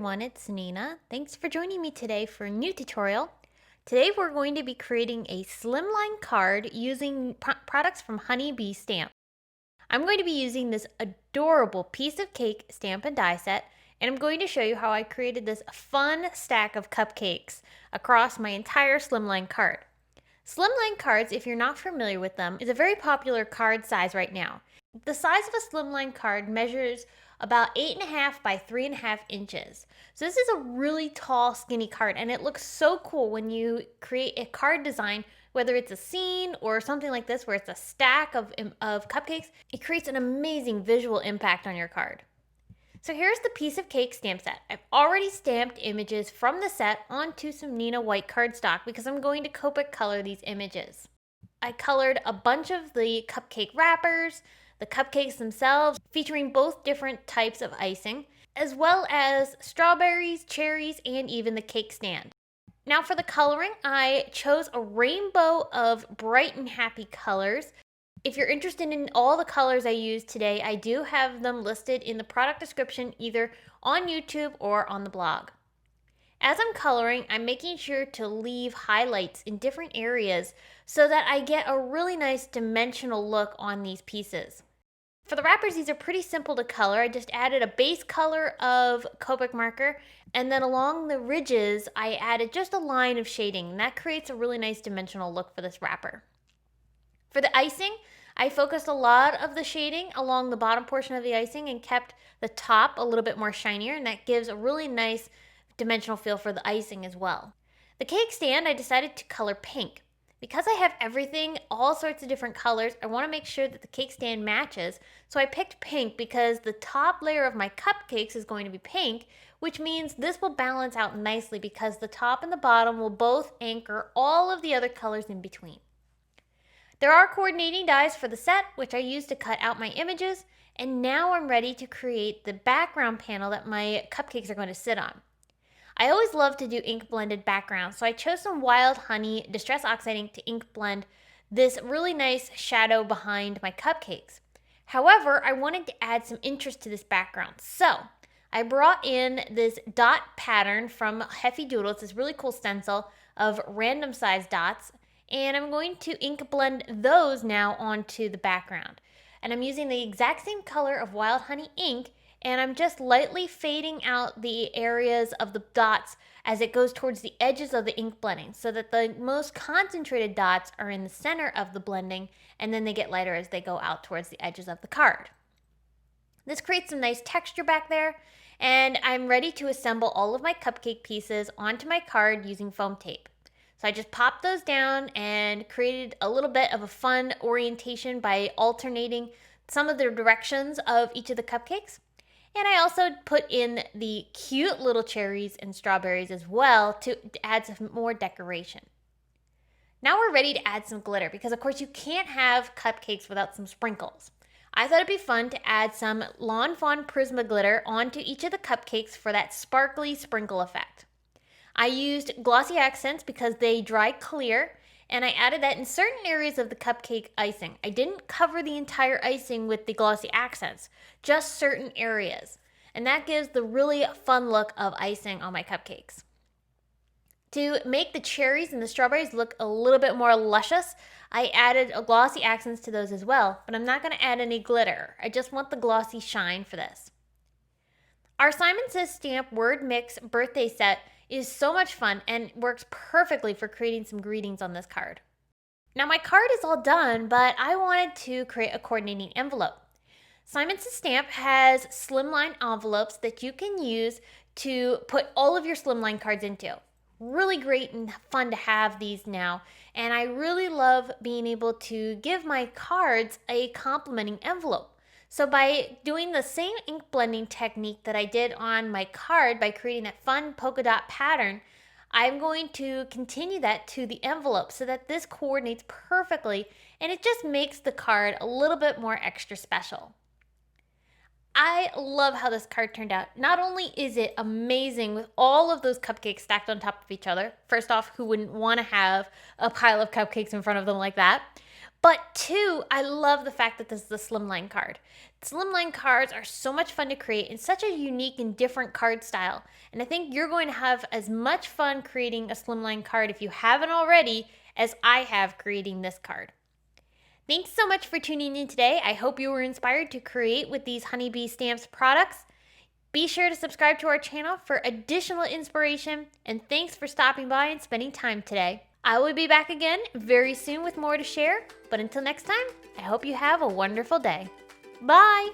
everyone, it's Nina. Thanks for joining me today for a new tutorial. Today we're going to be creating a slimline card using products from Honey Bee Stamp. I'm going to be using this adorable piece of cake stamp and die set, and I'm going to show you how I created this fun stack of cupcakes across my entire slimline card. Slimline cards, if you're not familiar with them, is a very popular card size right now. The size of a slimline card measures about 8.5 by 3.5 inches. So this is a really tall, skinny card, and it looks so cool when you create a card design, whether it's a scene or something like this where it's a stack of cupcakes. It creates an amazing visual impact on your card. So here's the piece of cake stamp set. I've already stamped images from the set onto some Nina white cardstock because I'm going to Copic color these images. I colored a bunch of the cupcake wrappers, the cupcakes themselves, featuring both different types of icing, as well as strawberries, cherries, and even the cake stand. Now for the coloring, I chose a rainbow of bright and happy colors. If you're interested in all the colors I used today, I do have them listed in the product description either on YouTube or on the blog. As I'm coloring, I'm making sure to leave highlights in different areas so that I get a really nice dimensional look on these pieces. For the wrappers, these are pretty simple to color. I just added a base color of Copic marker, and then along the ridges, I added just a line of shading, and that creates a really nice dimensional look for this wrapper. For the icing, I focused a lot of the shading along the bottom portion of the icing and kept the top a little bit more shinier, and that gives a really nice dimensional feel for the icing as well. The cake stand, I decided to color pink. Because I have everything, all sorts of different colors, I want to make sure that the cake stand matches, so I picked pink because the top layer of my cupcakes is going to be pink, which means this will balance out nicely because the top and the bottom will both anchor all of the other colors in between. There are coordinating dies for the set, which I used to cut out my images, and now I'm ready to create the background panel that my cupcakes are going to sit on. I always love to do ink blended backgrounds, so I chose some Wild Honey Distress Oxide ink to ink blend this really nice shadow behind my cupcakes. However, I wanted to add some interest to this background, so I brought in this dot pattern from Heffy Doodle. It's this really cool stencil of random size dots, and I'm going to ink blend those now onto the background. And I'm using the exact same color of Wild Honey ink, and I'm just lightly fading out the areas of the dots as it goes towards the edges of the ink blending so that the most concentrated dots are in the center of the blending, and then they get lighter as they go out towards the edges of the card. This creates some nice texture back there, and I'm ready to assemble all of my cupcake pieces onto my card using foam tape. So I just popped those down and created a little bit of a fun orientation by alternating some of the directions of each of the cupcakes. And I also put in the cute little cherries and strawberries as well to add some more decoration. Now we're ready to add some glitter because of course you can't have cupcakes without some sprinkles. I thought it'd be fun to add some Lawn Fawn Prisma glitter onto each of the cupcakes for that sparkly sprinkle effect. I used glossy accents because they dry clear, and I added that in certain areas of the cupcake icing. I didn't cover the entire icing with the glossy accents, just certain areas. And that gives the really fun look of icing on my cupcakes. To make the cherries and the strawberries look a little bit more luscious, I added glossy accents to those as well, but I'm not going to add any glitter. I just want the glossy shine for this. Our Simon Says Stamp Word Mix birthday set is so much fun and works perfectly for creating some greetings on this card. Now my card is all done, but I wanted to create a coordinating envelope. Simon Says Stamp has slimline envelopes that you can use to put all of your slimline cards into. Really great and fun to have these now, and I really love being able to give my cards a complementing envelope. So by doing the same ink blending technique that I did on my card by creating that fun polka dot pattern, I'm going to continue that to the envelope so that this coordinates perfectly and it just makes the card a little bit more extra special. I love how this card turned out. Not only is it amazing with all of those cupcakes stacked on top of each other, first off, who wouldn't want to have a pile of cupcakes in front of them like that? But two, I love the fact that this is a slimline card. Slimline cards are so much fun to create and such a unique and different card style. And I think you're going to have as much fun creating a slimline card if you haven't already as I have creating this card. Thanks so much for tuning in today. I hope you were inspired to create with these Honeybee Stamps products. Be sure to subscribe to our channel for additional inspiration, and thanks for stopping by and spending time today. I will be back again very soon with more to share, but until next time, I hope you have a wonderful day. Bye!